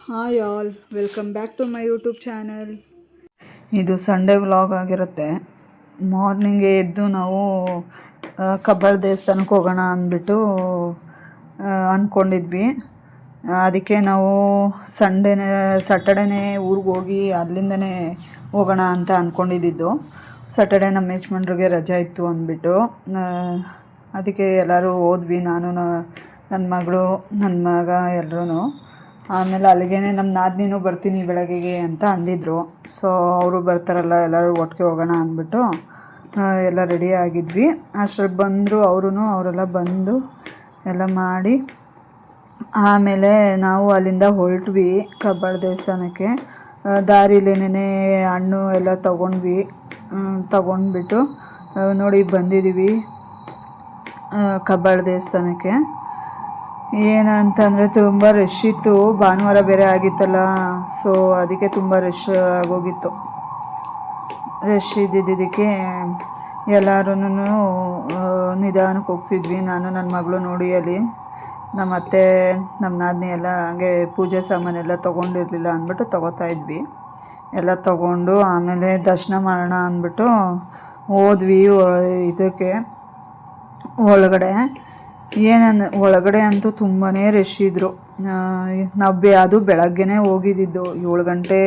Hi all, welcome back to my YouTube channel. ಇದು Sunday vlog ಆಗಿರುತ್ತೆ. ಮಾರ್ನಿಂಗೇ ಎದ್ದು ನಾವು ಕಬ್ಬಾಳ ದೇವಸ್ಥಾನಕ್ಕೆ ಹೋಗೋಣ ಅಂದ್ಬಿಟ್ಟು ಅಂದ್ಕೊಂಡಿದ್ವಿ. ಅದಕ್ಕೆ ನಾವು ಸ್ಯಾಟರ್ಡೇನೇ ಊರಿಗೆ ಹೋಗಿ ಅಲ್ಲಿಂದನೇ ಹೋಗೋಣ ಅಂತ ಅಂದ್ಕೊಂಡಿದ್ದು. ಸ್ಯಾಟರ್ಡೇ ನಮ್ಮ ಯಜಮಾನ್ರಿಗೆ ರಜೆ ಇತ್ತು ಅಂದ್ಬಿಟ್ಟು ಅದಕ್ಕೆ ಎಲ್ಲರೂ ಹೋದ್ವಿ. ನಾನು ನನ್ನ ಮಗಳು ನನ್ನ ಮಗ ಎಲ್ಲರೂ. ಆಮೇಲೆ ಅಲ್ಲಿಗೆ ನಮ್ಮ ನಾದಿನಿನೂ ಬರ್ತೀನಿ ಬೆಳಗ್ಗೆಗೆ ಅಂತ ಅಂದಿದ್ರು. ಸೊ ಅವರು ಬರ್ತಾರಲ್ಲ, ಎಲ್ಲರೂ ಒಟ್ಟಿಗೆ ಹೋಗೋಣ ಅಂದ್ಬಿಟ್ಟು ಎಲ್ಲ ರೆಡಿ ಆಗಿದ್ವಿ. ಅಷ್ಟರಲ್ಲಿ ಬಂದರು ಅವರೆಲ್ಲ ಬಂದು ಎಲ್ಲ ಮಾಡಿ ಆಮೇಲೆ ನಾವು ಅಲ್ಲಿಂದ ಹೊರಟ್ವಿ ಕಬ್ಬಾಳ ದೇವಸ್ಥಾನಕ್ಕೆ. ದಾರಿಲೇನೇ ಹಣ್ಣು ಎಲ್ಲ ತೊಗೊಂಡ್ಬಿಟ್ಟು ನೋಡಿ ಬಂದಿದ್ದೀವಿ ಕಬ್ಬಾಳ ದೇವಸ್ಥಾನಕ್ಕೆ. ಏನಂತಂದರೆ ತುಂಬ ರಶ್ ಇತ್ತು, ಭಾನುವಾರ ಬೇರೆ ಆಗಿತ್ತಲ್ಲ. ಸೊ ಅದಕ್ಕೆ ತುಂಬ ರಶ್ ಆಗೋಗಿತ್ತು. ರಶ್ ಇದ್ದಿದ್ದಕ್ಕೆ ಎಲ್ಲರೂ ನಿಧಾನಕ್ಕೆ ಹೋಗ್ತಿದ್ವಿ. ನಾನು ನನ್ನ ಮಗಳು ನೋಡಿ ಅಲ್ಲಿ ನಮ್ಮ ಅತ್ತೆ ನಮ್ಮ ನಾದಿನಿ ಎಲ್ಲ ಹಾಗೆ ಪೂಜೆ ಸಾಮಾನೆಲ್ಲ ತೊಗೊಂಡಿರಲಿಲ್ಲ ಅಂದ್ಬಿಟ್ಟು ತೊಗೋತಾ ಇದ್ವಿ. ಎಲ್ಲ ತೊಗೊಂಡು ಆಮೇಲೆ ದರ್ಶನ ಮಾಡೋಣ ಅಂದ್ಬಿಟ್ಟು ಹೋದ್ವಿ ಇದಕ್ಕೆ ಒಳಗಡೆ. ಒಳಗಡೆ ಅಂತೂ ತುಂಬಾ ರಶ್ ಇದ್ದರು. ನಾವು ಅದು ಬೆಳಗ್ಗೆನೇ ಹೋಗಿದ್ದಿದ್ದು, 7 ಗಂಟೆ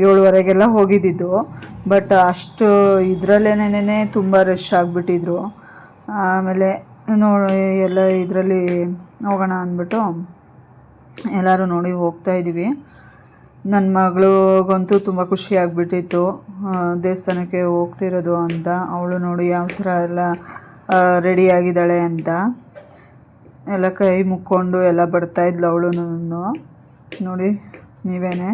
7:15 ಹೋಗಿದ್ದಿದ್ದು. ಬಟ್ ಅಷ್ಟು ಇದರಲ್ಲೇನೇ ತುಂಬ ರಶ್ ಆಗಿಬಿಟ್ಟಿದ್ರು. ಆಮೇಲೆ ಎಲ್ಲ ಇದರಲ್ಲಿ ಹೋಗೋಣ ಅಂದ್ಬಿಟ್ಟು ಎಲ್ಲರೂ ನೋಡಿ ಹೋಗ್ತಾಯಿದ್ದೀವಿ. ನನ್ನ ಮಗಳಿಗಂತೂ ತುಂಬ ಖುಷಿ ಆಗಿಬಿಟ್ಟಿತ್ತು ದೇವಸ್ಥಾನಕ್ಕೆ ಹೋಗ್ತಿರೋದು ಅಂತ. ಅವಳು ನೋಡಿ ಯಾವ ಥರ ಎಲ್ಲ ರೆಡಿಯಾಗಿದ್ದಾಳೆ ಅಂತ ಎಲ್ಲ ಕೈ ಮುಕ್ಕೊಂಡು ಎಲ್ಲ ಬರ್ತಾಯಿದ್ಲು ಅವಳು ನೋಡಿ. ನೀವೇನೆ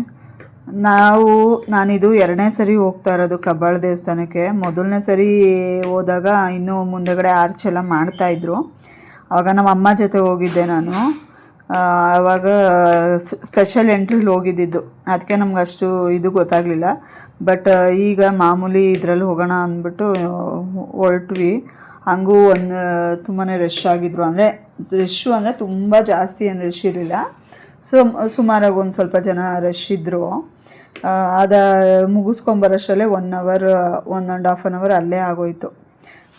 ನಾನಿದು 2ನೇ ಸರಿ ಹೋಗ್ತಾ ಇರೋದು ಕಬ್ಬಾಳ ದೇವಸ್ಥಾನಕ್ಕೆ. ಮೊದಲನೇ ಸರಿ ಹೋದಾಗ ಇನ್ನೂ ಮುಂದೆಗಡೆ ಆರ್ಚ್ ಎಲ್ಲ ಮಾಡ್ತಾಯಿದ್ರು. ಆವಾಗ ನಮ್ಮ ಅಮ್ಮ ಜೊತೆ ಹೋಗಿದ್ದೆ ನಾನು. ಆವಾಗ ಸ್ಪೆಷಲ್ ಎಂಟ್ರಿಲಿ ಹೋಗಿದ್ದಿದ್ದು, ಅದಕ್ಕೆ ನಮ್ಗೆ ಅಷ್ಟು ಇದು ಗೊತ್ತಾಗಲಿಲ್ಲ. ಬಟ್ ಈಗ ಮಾಮೂಲಿ ಇದರಲ್ಲಿ ಹೋಗೋಣ ಅಂದ್ಬಿಟ್ಟು ಹೊರಟ್ವಿ. ಹಂಗೂ ತುಂಬಾ ರಶ್ ಆಗಿದ್ರು. ರಶ್ಶು ಅಂದರೆ ತುಂಬ ಜಾಸ್ತಿ ಏನು ರಶ್ ಇರಲಿಲ್ಲ. ಸುಮಾರಾಗಿ ಒಂದು ಸ್ವಲ್ಪ ಜನ ರಶ್ ಇದ್ದರು. ಮುಗಿಸ್ಕೊಂಬರೋಷ್ಟರಲ್ಲೇ 1 hour 1.5 hour ಅಲ್ಲೇ ಆಗೋಯಿತು.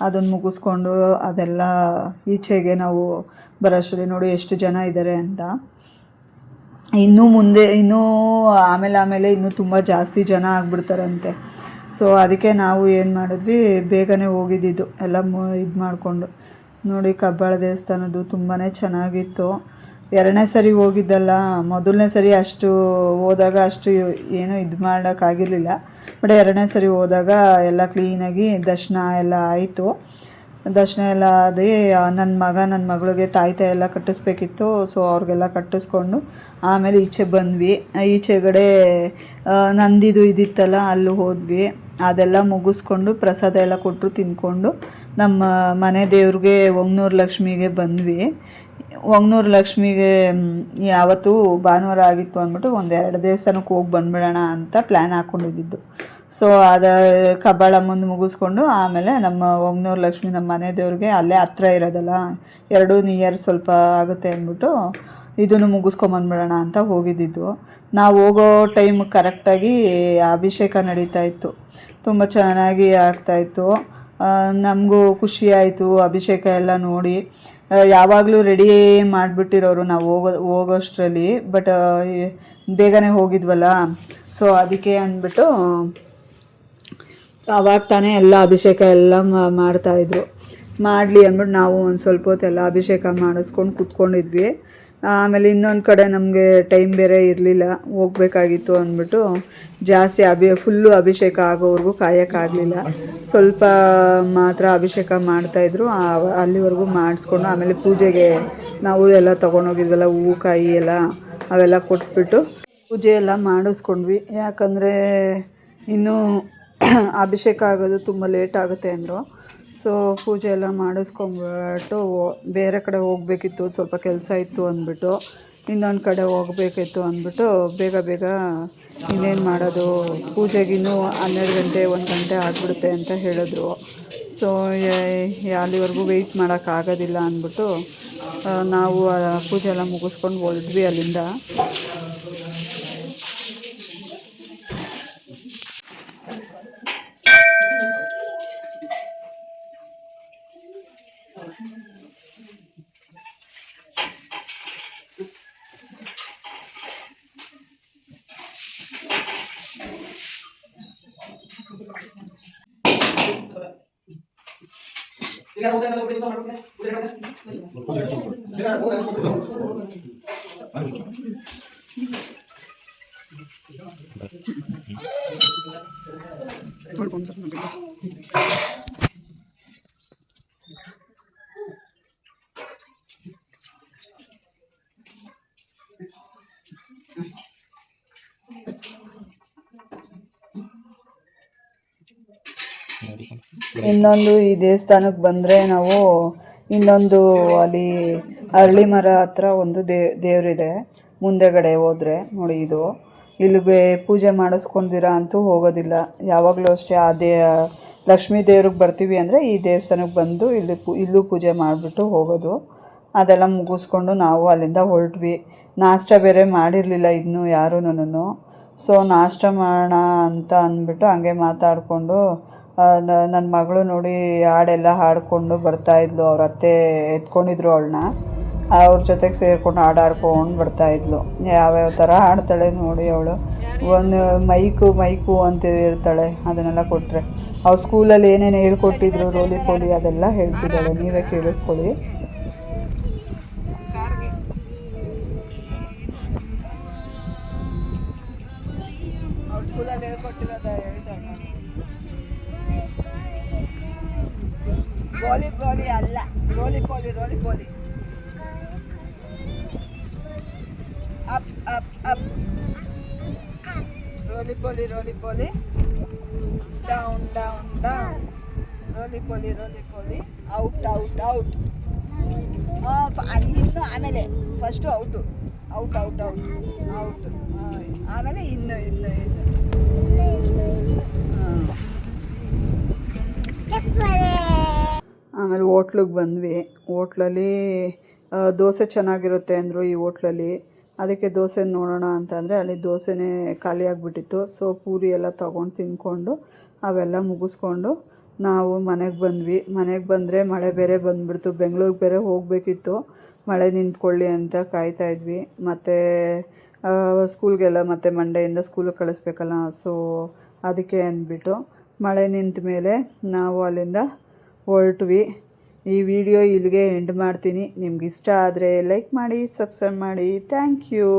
ಅದನ್ನು ಮುಗಿಸ್ಕೊಂಡು ಅದೆಲ್ಲ ಈಚೆಗೆ ನಾವು ಬರೋಷ್ಟರಲ್ಲಿ ನೋಡಿ ಎಷ್ಟು ಜನ ಇದ್ದಾರೆ ಅಂತ. ಇನ್ನೂ ಆಮೇಲೆ ಇನ್ನೂ ತುಂಬ ಜಾಸ್ತಿ ಜನ ಆಗಿಬಿಡ್ತಾರಂತೆ. ಸೊ ಅದಕ್ಕೆ ನಾವು ಏನು ಮಾಡಿದ್ವಿ, ಬೇಗನೆ ಹೋಗಿದ್ದಿದ್ದು ಎಲ್ಲ ಇದು ಮಾಡಿಕೊಂಡು. ನೋಡಿ ಕಬ್ಬಾಳ ದೇವಸ್ಥಾನದ್ದು ತುಂಬಾ ಚೆನ್ನಾಗಿತ್ತು. 2ನೇ ಸರಿ ಹೋಗಿದ್ದಲ್ಲ, ಮೊದಲನೇ ಸರಿ ಅಷ್ಟು ಹೋದಾಗ ಅಷ್ಟು ಏನೂ ಇದು ಮಾಡೋಕ್ಕಾಗಿರಲಿಲ್ಲ. ಬಟ್ 2ನೇ ಸರಿ ಹೋದಾಗ ಎಲ್ಲ ಕ್ಲೀನಾಗಿ ದರ್ಶನ ಎಲ್ಲ ಆಯಿತು. ದರ್ಶನ ಎಲ್ಲ ಆಗಿ ನನ್ನ ಮಗಳಿಗೆ ತಾಯ್ತ ಎಲ್ಲ ಕಟ್ಟಿಸ್ಬೇಕಿತ್ತು. ಸೊ ಅವ್ರಿಗೆಲ್ಲ ಕಟ್ಟಿಸ್ಕೊಂಡು ಆಮೇಲೆ ಈಚೆ ಬಂದ್ವಿ. ಈಚೆಗಡೆ ನಂದಿದು ಇದಿತ್ತಲ್ಲ, ಅಲ್ಲಿ ಹೋದ್ವಿ. ಅದೆಲ್ಲ ಮುಗಿಸ್ಕೊಂಡು ಪ್ರಸಾದ ಎಲ್ಲ ಕೊಟ್ಟರು, ತಿಂದ್ಕೊಂಡು ನಮ್ಮ ಮನೆ ದೇವ್ರಿಗೆ ಹೊಂಗ್ನೂರು ಲಕ್ಷ್ಮಿಗೆ ಬಂದ್ವಿ. ಹೊಂಗ್ನೂರು ಲಕ್ಷ್ಮಿಗೆ ಯಾವತ್ತೂ ಭಾನುವಾರ ಆಗಿತ್ತು ಅಂದ್ಬಿಟ್ಟು 1-2 ದೇವಸ್ಥಾನಕ್ಕೆ ಹೋಗಿ ಬಂದ್ಬಿಡೋಣ ಅಂತ ಪ್ಲ್ಯಾನ್ ಹಾಕ್ಕೊಂಡಿದ್ದು. ಸೊ ಕಬ್ಬಾಳ ಮುಂದೆ ಮುಗಿಸ್ಕೊಂಡು ಆಮೇಲೆ ನಮ್ಮ ಹೊಂಗ್ನೂರು ಲಕ್ಷ್ಮಿ ನಮ್ಮ ಮನೆ ದೇವ್ರಿಗೆ ಅಲ್ಲೇ ಹತ್ರ ಇರೋದಲ್ಲ, 2 ನಿಯರ್ ಸ್ವಲ್ಪ ಆಗುತ್ತೆ ಅಂದ್ಬಿಟ್ಟು ಇದನ್ನು ಮುಗಿಸ್ಕೊಂಬಂದ್ಬಿಡೋಣ ಅಂತ ಹೋಗಿದ್ದಿದ್ದು. ನಾವು ಹೋಗೋ ಟೈಮ್ ಕರೆಕ್ಟಾಗಿ ಅಭಿಷೇಕ ನಡೀತಾ ಇತ್ತು. ತುಂಬ ಚೆನ್ನಾಗಿ ಆಗ್ತಾಯಿತ್ತು. ನಮಗೂ ಖುಷಿ ಆಯಿತು ಅಭಿಷೇಕ ಎಲ್ಲ ನೋಡಿ. ಯಾವಾಗಲೂ ರೆಡಿ ಮಾಡಿಬಿಟ್ಟಿರೋರು ನಾವು ಹೋಗೋಷ್ಟರಲ್ಲಿ. ಬಟ್ ಬೇಗನೆ ಹೋಗಿದ್ವಲ್ಲ, ಸೊ ಅದಕ್ಕೆ ಅಂದ್ಬಿಟ್ಟು ಆವಾಗ ತಾನೇ ಎಲ್ಲ ಅಭಿಷೇಕ ಎಲ್ಲ ಮಾಡ್ತಾಯಿದ್ರು. ಮಾಡಲಿ ಅಂದ್ಬಿಟ್ಟು ನಾವು ಒಂದು ಸ್ವಲ್ಪ ಹೊತ್ತೆಲ್ಲ ಅಭಿಷೇಕ ಮಾಡಿಸ್ಕೊಂಡು ಕೂತ್ಕೊಂಡಿದ್ವಿ. ಆಮೇಲೆ ಇನ್ನೊಂದು ಕಡೆ ನಮಗೆ ಟೈಮ್ ಬೇರೆ ಇರಲಿಲ್ಲ, ಹೋಗಬೇಕಾಗಿತ್ತು ಅಂದ್ಬಿಟ್ಟು ಜಾಸ್ತಿ ಫುಲ್ಲು ಅಭಿಷೇಕ ಆಗೋವರೆಗೂ ಕಾಯೋಕ್ಕಾಗಲಿಲ್ಲ. ಸ್ವಲ್ಪ ಮಾತ್ರ ಅಭಿಷೇಕ ಮಾಡ್ತಾಯಿದ್ರು. ಅಲ್ಲಿವರೆಗೂ ಮಾಡಿಸ್ಕೊಂಡು ಆಮೇಲೆ ಪೂಜೆಗೆ ನಾವು ಎಲ್ಲ ತೊಗೊಂಡೋಗಿದ್ವಲ್ಲ, ಹೂವು ಕಾಯಿ ಎಲ್ಲ ಅವೆಲ್ಲ ಕೊಟ್ಬಿಟ್ಟು ಪೂಜೆ ಎಲ್ಲ ಮಾಡಿಸ್ಕೊಂಡ್ವಿ. ಯಾಕಂದರೆ ಇನ್ನೂ ಅಭಿಷೇಕ ಆಗೋದು ತುಂಬ ಲೇಟ್ ಆಗುತ್ತೆ ಅಂದರು. ಸೊ ಪೂಜೆ ಎಲ್ಲ ಮಾಡಿಸ್ಕೊಂಬಿಟ್ಟು ಬೇರೆ ಕಡೆ ಹೋಗಬೇಕಿತ್ತು, ಸ್ವಲ್ಪ ಕೆಲಸ ಇತ್ತು ಅಂದ್ಬಿಟ್ಟು ಇನ್ನೊಂದು ಕಡೆ ಹೋಗಬೇಕಿತ್ತು ಅಂದ್ಬಿಟ್ಟು ಬೇಗ ಇನ್ನೇನು ಮಾಡೋದು, ಪೂಜೆಗಿನ್ನೂ 12 ಗಂಟೆ 1 ಗಂಟೆ ಆಗಿಬಿಡುತ್ತೆ ಅಂತ ಹೇಳಿದ್ರು. ಸೊ ಅಲ್ಲಿವರೆಗೂ ವೆಯ್ಟ್ ಮಾಡೋಕ್ಕಾಗೋದಿಲ್ಲ ಅಂದ್ಬಿಟ್ಟು ನಾವು ಪೂಜೆ ಎಲ್ಲ ಮುಗಿಸ್ಕೊಂಡು ಹೊರಟ್ವಿ ಅಲ್ಲಿಂದ. ಇನ್ನೊಂದು ಈ ದೇವಸ್ಥಾನಕ್ಕೆ ಬಂದರೆ ನಾವು ಇನ್ನೊಂದು ಅಲ್ಲಿ ಅರಳಿ ಮರ ಹತ್ರ ಒಂದು ದೇವರಿದೆ. ಮುಂದೆಗಡೆ ಹೋದರೆ ನೋಡಿ, ಇದು ಇಲ್ಲಿಗೆ ಪೂಜೆ ಮಾಡಿಸ್ಕೊಂಡಿರ ಅಂತೂ ಹೋಗೋದಿಲ್ಲ. ಯಾವಾಗಲೂ ಅಷ್ಟೇ ಲಕ್ಷ್ಮೀ ದೇವ್ರಿಗೆ ಬರ್ತೀವಿ ಅಂದರೆ ಈ ದೇವಸ್ಥಾನಕ್ಕೆ ಬಂದು ಇಲ್ಲೂ ಪೂಜೆ ಮಾಡಿಬಿಟ್ಟು ಹೋಗೋದು. ಅದೆಲ್ಲ ಮುಗಿಸ್ಕೊಂಡು ನಾವು ಅಲ್ಲಿಂದ ಹೊರಟ್ವಿ. ನಾಷ್ಟ ಬೇರೆ ಮಾಡಿರಲಿಲ್ಲ ಇನ್ನೂ ಯಾರೂ. ಸೊ ನಾಷ್ಟ ಮಾಡೋಣ ಅಂತ ಅಂದ್ಬಿಟ್ಟು ಹಂಗೆ ಮಾತಾಡಿಕೊಂಡು ನನ್ನ ಮಗಳು ನೋಡಿ ಹಾಡೆಲ್ಲ ಹಾಡಿಕೊಂಡು ಬರ್ತಾಯಿದ್ಲು. ಅವ್ರ ಅತ್ತೆ ಎತ್ಕೊಂಡಿದ್ರು ಅವಳನ್ನ. ಅವ್ರ ಜೊತೆಗೆ ಸೇರಿಕೊಂಡು ಹಾಡು ಬರ್ತಾಯಿದ್ಲು. ಯಾವ್ಯಾವ ಥರ ಹಾಡ್ತಾಳೆ ನೋಡಿ ಅವಳು. ಒಂದು ಮೈಕು ಅಂತ ಇರ್ತಾಳೆ, ಅದನ್ನೆಲ್ಲ ಕೊಟ್ಟರೆ ಅವ್ರ ಸ್ಕೂಲಲ್ಲಿ ಏನೇನು ಹೇಳ್ಕೊಟ್ಟಿದ್ರು ರೋಲಿ ಪೋಲಿ ಅದೆಲ್ಲ ಹೇಳ್ತಿದ್ದಾಳೆ. ನೀವೇ ಕೇಳಿಸ್ಕೊಳ್ಳಿ. ಅವ್ರ ಸ್ಕೂಲಲ್ಲಿ ಹೇಳ್ಕೊಟ್ಟಿರೋದ ಹೇಳ್ತಾಳೆ. ಗೋಲಿ ಅಲ್ಲ, ರೋಲಿ ಪೋಲಿ. ಅಪ್ ಅಪ್ ಅಪ್, ರೋಲಿ ಪೋಲಿ, ಡೌನ್ ಡೌನ್ ಡೌನ್, ರೋಲಿ ಪೋಲಿ, ಔಟ್. ಇನ್ನು ಆಮೇಲೆ ಫಸ್ಟು ಔಟ್, ಆಮೇಲೆ ಇನ್ನು ಆಮೇಲೆ ಹೋಟ್ಲಿಗೆ ಬಂದ್ವಿ. ಹೋಟ್ಲಲ್ಲಿ ದೋಸೆ ಚೆನ್ನಾಗಿರುತ್ತೆ ಅಂದರು ಈ ಹೋಟ್ಲಲ್ಲಿ. ಅದಕ್ಕೆ ದೋಸೆ ನೋಡೋಣ ಅಂತಂದರೆ ಅಲ್ಲಿ ದೋಸೆನೇ ಖಾಲಿ ಆಗಿಬಿಟ್ಟಿತ್ತು. ಸೊ ಪೂರಿ ಎಲ್ಲ ತೊಗೊಂಡು ತಿಂದ್ಕೊಂಡು ಅವೆಲ್ಲ ಮುಗಿಸ್ಕೊಂಡು ನಾವು ಮನೆಗೆ ಬಂದ್ವಿ. ಮನೆಗೆ ಬಂದರೆ ಮಳೆ ಬೇರೆ ಬಂದುಬಿಡ್ತು. ಬೆಂಗಳೂರಿಗೆ ಬೇರೆ ಹೋಗಬೇಕಿತ್ತು. ಮಳೆ ನಿಂತ್ಕೊಳ್ಳಿ ಅಂತ ಕಾಯ್ತಾಯಿದ್ವಿ. ಮತ್ತು ಸ್ಕೂಲ್ಗೆಲ್ಲ ಮತ್ತು ಮಂಡೆಯಿಂದ ಸ್ಕೂಲಿಗೆ ಕಳಿಸ್ಬೇಕಲ್ಲ. ಸೊ ಅದಕ್ಕೆ ಅಂದ್ಬಿಟ್ಟು ಮಳೆ ನಿಂತ ಮೇಲೆ ನಾವು ಅಲ್ಲಿಂದ ಹೊರಟ್ವಿ. ಈ ವಿಡಿಯೋ ಇಲ್ಲಿಗೆ ಎಂಡ್ ಮಾಡ್ತೀನಿ. ನಿಮ್ಗೆ ಇಷ್ಟ ಆದರೆ ಲೈಕ್ ಮಾಡಿ, ಸಬ್ಸ್ಕ್ರೈಬ್ ಮಾಡಿ. Thank you.